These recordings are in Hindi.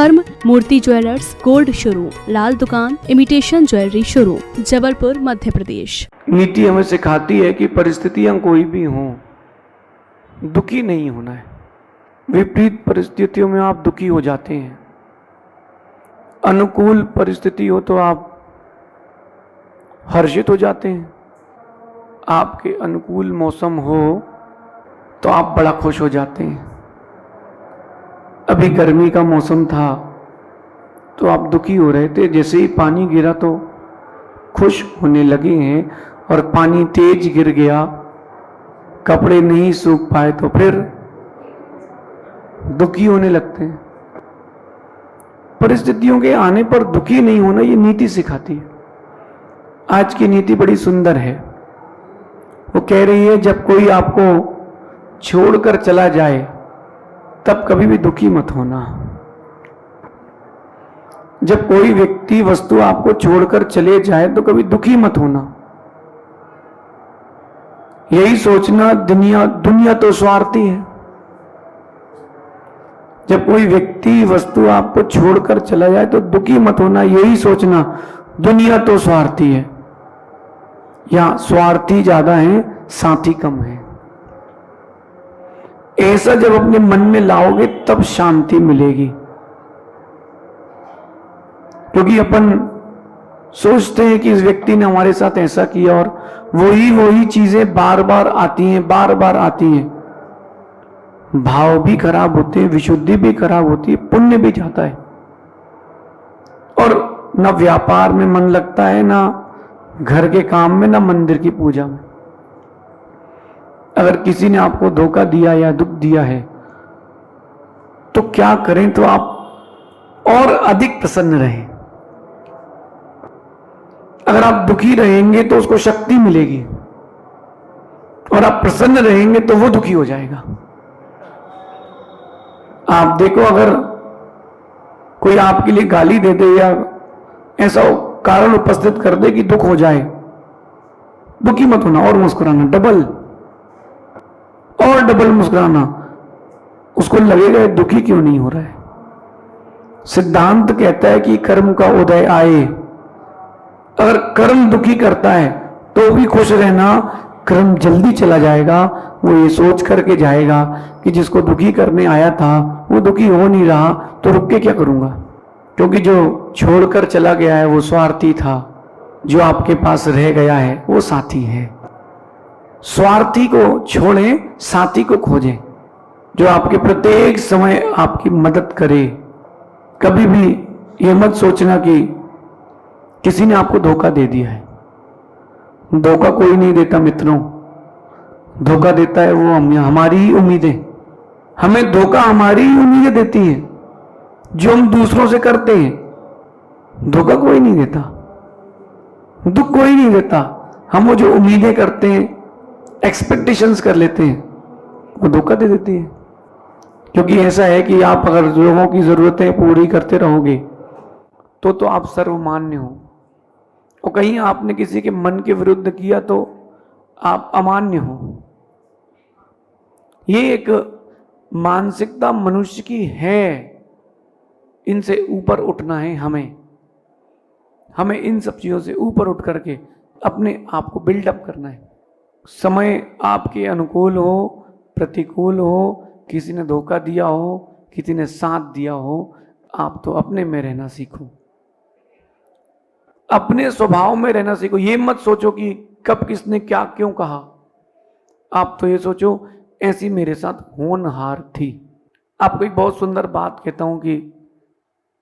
फर्म मूर्ति ज्वेलर्स गोल्ड शोरूम, लाल दुकान, imitation jewellery showroom, Jabalpur, Madhya Pradesh. नीति हमें सिखाती है कि परिस्थितियां कोई भी हों, दुखी नहीं होना है। विपरीत परिस्थितियों में आप दुखी हो जाते हैं, अनुकूल परिस्थिति हो तो आप हर्षित हो जाते हैं, आपके अनुकूल मौसम हो तो आप बड़ा खुश हो जाते हैं। अभी गर्मी का मौसम था तो आप दुखी हो रहे थे, जैसे ही पानी गिरा तो खुश होने लगे हैं, और पानी तेज गिर गया, कपड़े नहीं सूख पाए तो फिर दुखी होने लगते हैं। परिस्थितियों के आने पर दुखी नहीं होना, ये नीति सिखाती है। आज की नीति बड़ी सुंदर है। वो कह रही है जब कोई आपको छोड़कर चला जाए तब कभी भी दुखी मत होना। जब कोई व्यक्ति वस्तु आपको छोड़कर चले जाए तो कभी दुखी मत होना। यही सोचना दुनिया तो स्वार्थी है। जब कोई व्यक्ति वस्तु आपको छोड़कर चला जाए तो दुखी मत होना, यही सोचना दुनिया तो स्वार्थी है। या स्वार्थी ज्यादा है, साथी कम है। ऐसा जब अपने मन में लाओगे तब शांति मिलेगी। क्योंकि अपन सोचते हैं कि इस व्यक्ति ने हमारे साथ ऐसा किया, और वही चीजें बार बार आती हैं। भाव भी खराब होते हैं, विशुद्धि भी खराब होती है, पुण्य भी जाता है, और ना व्यापार में मन लगता है, ना घर के काम में, ना मंदिर की पूजा में। अगर किसी ने आपको धोखा दिया या दुख दिया है तो क्या करें, तो आप और अधिक प्रसन्न रहें। अगर आप दुखी रहेंगे तो उसको शक्ति मिलेगी, और आप प्रसन्न रहेंगे तो वो दुखी हो जाएगा। आप देखो, अगर कोई आपके लिए गाली दे दे या ऐसा कारण उपस्थित कर दे कि दुख हो जाए, दुखी मत होना, और मुस्कुराना, डबल मुस्कुराना। उसको लगेगा दुखी क्यों नहीं हो रहा है। सिद्धांत कहता है कि कर्म का उदय आए। अगर कर्म दुखी करता है तो भी खुश रहना, कर्म जल्दी चला जाएगा। वो ये सोच करके जाएगा कि जिसको दुखी करने आया था वो दुखी हो नहीं रहा, तो रुक के क्या करूंगा। क्योंकि जो छोड़कर चला गया है वो स्वार्थी था, जो आपके पास रह गया है वो साथी है। स्वार्थी को छोड़ें, साथी को खोजें, जो आपके प्रत्येक समय आपकी मदद करे। कभी भी ये मत सोचना कि किसी ने आपको धोखा दे दिया है। धोखा कोई नहीं देता मित्रों, धोखा देता है वो हमारी ही उम्मीदें। हमें धोखा हमारी ही उम्मीदें देती हैं, जो हम दूसरों से करते हैं। धोखा कोई नहीं देता, दुख कोई नहीं देता। हम वो जो उम्मीदें करते हैं, एक्सपेक्टेशंस कर लेते हैं, वो धोखा दे देती है। क्योंकि ऐसा है कि आप अगर लोगों की जरूरतें पूरी करते रहोगे तो आप सर्वमान्य हो, और कहीं आपने किसी के मन के विरुद्ध किया तो आप अमान्य हो। ये एक मानसिकता मनुष्य की है। इनसे ऊपर उठना है हमें इन सब चीजों से ऊपर उठ करके अपने आप को बिल्डअप करना है। समय आपके अनुकूल हो, प्रतिकूल हो, किसी ने धोखा दिया हो, किसी ने साथ दिया हो, आप तो अपने में रहना सीखो, अपने स्वभाव में रहना सीखो। ये मत सोचो कि कब किसने क्या क्यों कहा। आप तो ये सोचो ऐसी मेरे साथ होनहार थी। आपको एक बहुत सुंदर बात कहता हूं कि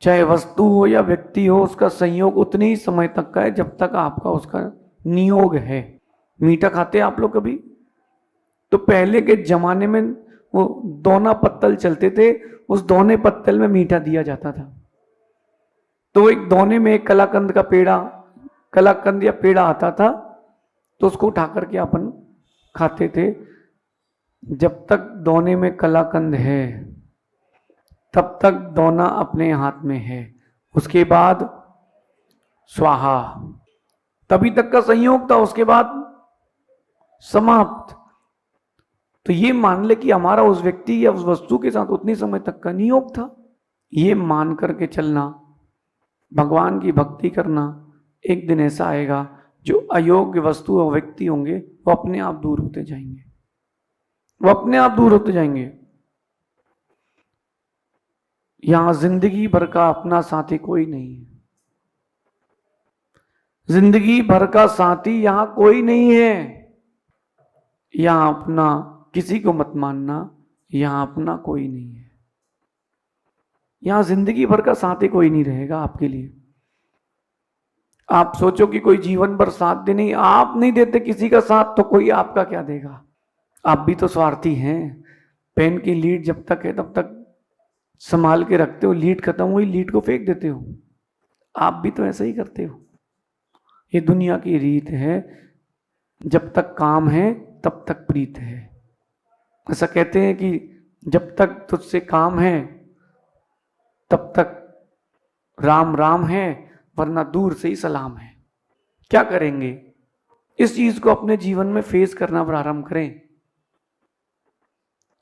चाहे वस्तु हो या व्यक्ति हो, उसका संयोग उतने ही समय तक का है जब तक आपका उसका नियोग है। मीठा खाते आप लोग कभी? तो पहले के जमाने में वो दोना पत्तल चलते थे, उस दोने पत्तल में मीठा दिया जाता था। तो एक दोने में एक कलाकंद या पेड़ा आता था, तो उसको उठा करके अपन खाते थे। जब तक दोने में कलाकंद है तब तक दोना अपने हाथ में है, उसके बाद स्वाहा। तभी तक का संयोग था, उसके बाद समाप्त। तो ये मान ले कि हमारा उस व्यक्ति या उस वस्तु के साथ उतनी समय तक का नियोग था। ये मान करके चलना, भगवान की भक्ति करना, एक दिन ऐसा आएगा जो अयोग्य वस्तु और व्यक्ति होंगे वो अपने आप दूर होते जाएंगे, वो अपने आप दूर होते जाएंगे। यहां जिंदगी भर का अपना साथी कोई नहीं है, जिंदगी भर का साथी यहां कोई नहीं है। यहां अपना किसी को मत मानना, यहां अपना कोई नहीं है। यहां जिंदगी भर का साथी कोई नहीं रहेगा आपके लिए। आप सोचो कि कोई जीवन भर साथ दे, नहीं, आप नहीं देते किसी का साथ तो कोई आपका क्या देगा। आप भी तो स्वार्थी हैं। पेन की लीड जब तक है तब तक संभाल के रखते हो, लीड खत्म हुई लीड को फेंक देते हो। आप भी तो ऐसा ही करते हो। ये दुनिया की रीत है, जब तक काम है तब तक प्रीत है। ऐसा कहते हैं कि जब तक तुझसे काम है तब तक राम राम है, वरना दूर से ही सलाम है। क्या करेंगे? इस चीज को अपने जीवन में फेस करना प्रारंभ करें।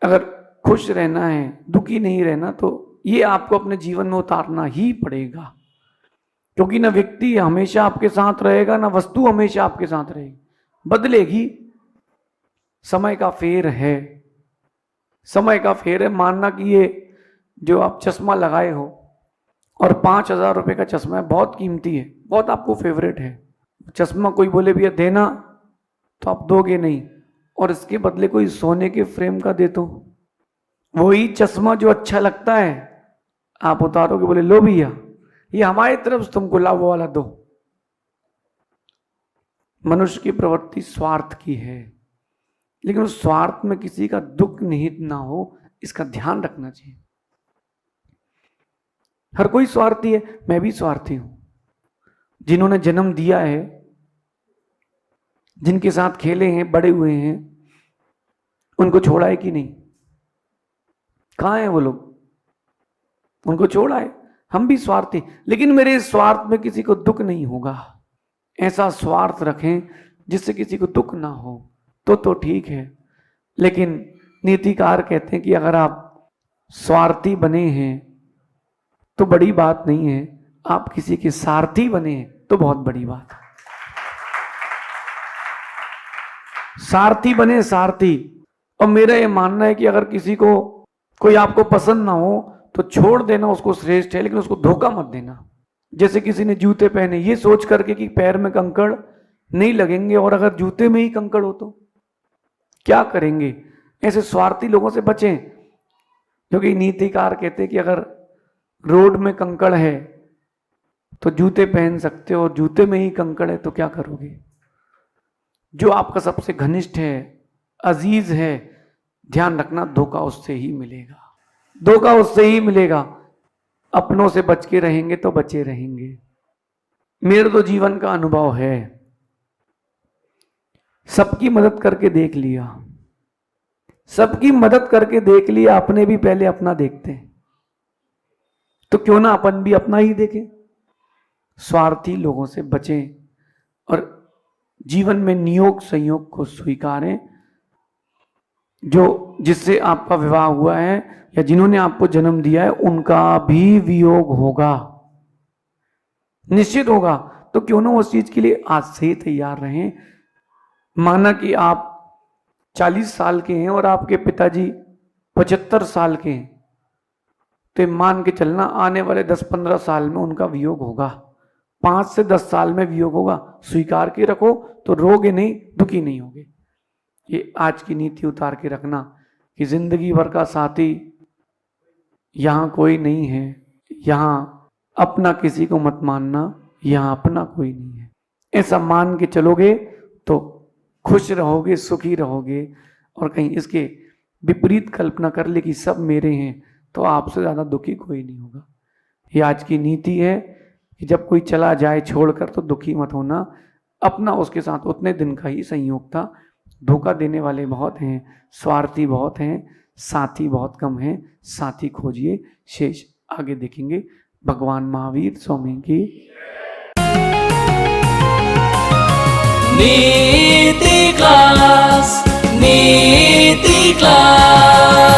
अगर खुश रहना है, दुखी नहीं रहना, तो ये आपको अपने जीवन में उतारना ही पड़ेगा। क्योंकि ना व्यक्ति हमेशा आपके साथ रहेगा, ना वस्तु हमेशा आपके साथ रहेगी, बदलेगी। समय का फेर है, समय का फेर है। मानना कि ये जो आप चश्मा लगाए हो और 5,000 रुपए का चश्मा है, बहुत कीमती है, बहुत आपको फेवरेट है। चश्मा कोई बोले भैया देना तो आप दोगे नहीं, और इसके बदले कोई सोने के फ्रेम का दे दो, वही चश्मा जो अच्छा लगता है आप उतारोगे, बोले लो भैया ये हमारी तरफ से तुमको लाभ वाला दो। मनुष्य की प्रवृत्ति स्वार्थ की है, लेकिन उस स्वार्थ में किसी का दुख निहित ना हो, इसका ध्यान रखना चाहिए। हर कोई स्वार्थी है, मैं भी स्वार्थी हूं। जिन्होंने जन्म दिया है, जिनके साथ खेले हैं, बड़े हुए हैं, उनको छोड़ा है कि नहीं? कहां है वो लोग? उनको छोड़ा है। हम भी स्वार्थी, लेकिन मेरे स्वार्थ में किसी को दुख नहीं होगा। ऐसा स्वार्थ रखें जिससे किसी को दुख ना हो, तो ठीक है। लेकिन नीतिकार कहते हैं कि अगर आप स्वार्थी बने हैं तो बड़ी बात नहीं है, आप किसी के सारथी बने हैं तो बहुत बड़ी बात है। सारथी बने, सारथी। और मेरा ये मानना है कि अगर किसी को कोई आपको पसंद ना हो तो छोड़ देना उसको श्रेष्ठ है, लेकिन उसको धोखा मत देना। जैसे किसी ने जूते पहने ये सोच करके कि पैर में कंकड़ नहीं लगेंगे, और अगर जूते में ही कंकड़ हो तो क्या करेंगे? ऐसे स्वार्थी लोगों से बचें। क्योंकि नीतिकार कहते हैं कि अगर रोड में कंकड़ है तो जूते पहन सकते हो, और जूते में ही कंकड़ है तो क्या करोगे? जो आपका सबसे घनिष्ठ है, अजीज है, ध्यान रखना धोखा उससे ही मिलेगा, धोखा उससे ही मिलेगा। अपनों से बच के रहेंगे तो बचे रहेंगे। मेरे तो जीवन का अनुभव है, सबकी मदद करके देख लिया, सबकी मदद करके देख लिया, अपने भी पहले अपना देखते हैं, तो क्यों ना अपन भी अपना ही देखें। स्वार्थी लोगों से बचें और जीवन में नियोग संयोग को स्वीकारें। जो जिससे आपका विवाह हुआ है या जिन्होंने आपको जन्म दिया है, उनका भी वियोग होगा, निश्चित होगा। तो क्यों ना उस चीज के लिए आज से ही तैयार रहें। माना कि आप 40 साल के हैं और आपके पिताजी 75 साल के हैं, तो मान के चलना आने वाले 10-15 साल में उनका वियोग होगा, 5 से 10 साल में वियोग होगा। स्वीकार के रखो तो रोगे नहीं, दुखी नहीं होगे। ये आज की नीति उतार के रखना कि जिंदगी भर का साथी यहां कोई नहीं है। यहां अपना किसी को मत मानना, यहां अपना कोई नहीं है। ऐसा मान के चलोगे तो खुश रहोगे, सुखी रहोगे। और कहीं इसके विपरीत कल्पना कर ले कि सब मेरे हैं, तो आपसे ज्यादा दुखी कोई नहीं होगा। ये आज की नीति है कि जब कोई चला जाए छोड़कर तो दुखी मत होना। अपना उसके साथ उतने दिन का ही संयोग था। धोखा देने वाले बहुत हैं, स्वार्थी बहुत हैं, साथी बहुत कम हैं। साथी खोजिए, शेष आगे देखेंगे। भगवान महावीर स्वामी की नीति क्लास, नीति क्लास।